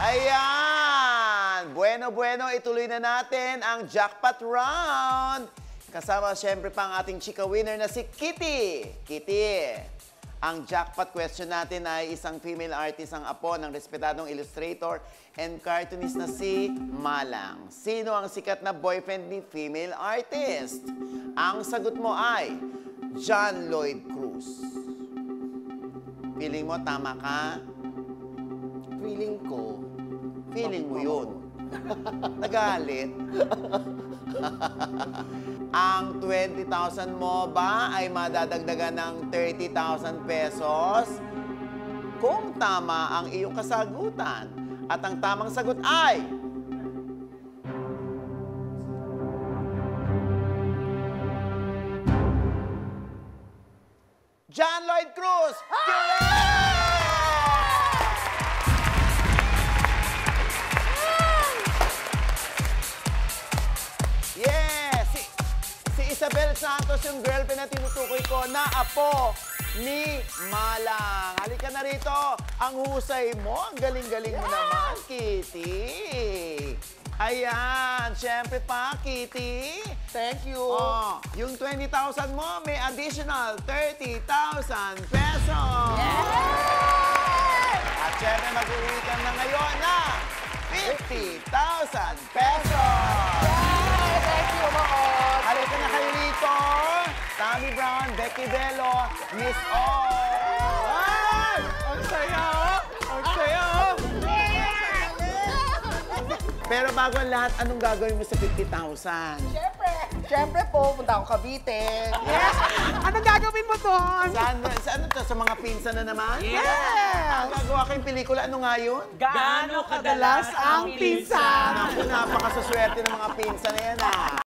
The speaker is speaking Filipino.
Ayan! Bueno, ituloy na natin ang jackpot round. Kasama siyempre pa ang ating chika winner na si Kitty. Kitty, ang jackpot question natin ay isang female artist ang apo ng respetadong illustrator and cartoonist na si Malang. Sino ang sikat na boyfriend ni female artist? Ang sagot mo ay John Lloyd Cruz. Feeling mo tama ka? Feeling mo yun. Nagalit. Ang 20,000 mo ba ay madadagdagan ng 30,000 pesos? Kung tama ang iyong kasagutan. At ang tamang sagot ay... John Lloyd Cruz! Yes! Si Isabel Santos yung girlfriend na tinutukoy ko na apo ni Malang. Halika na rito. Ang husay mo. Ang galing-galing mo naman, Kitty. Ayan. Siyempre pa, Kitty. Thank you. Oh, yung 20,000 mo, may additional 30,000 pesos. At siyempre, mag-uwi ka na ngayon na 50,000 pesos. Thank you, Maon. Halika na kayo rito. Tammy Brown, Becky Bello, Miss O. Ay! Ang saya, oh! Ang saya, oh! Pero bago ang lahat, anong gagawin mo sa 50,000? Siyempre po, punta ako Cavite. Yes! Anong gagawin mo doon? Saan to? Sa mga pinsan na naman? Yes! Ang gagawa kayong pelikula, ano nga yun? Gaano kadalas ang pinsan? Naku, napakasaswerte ng mga pinsan na yan, ah.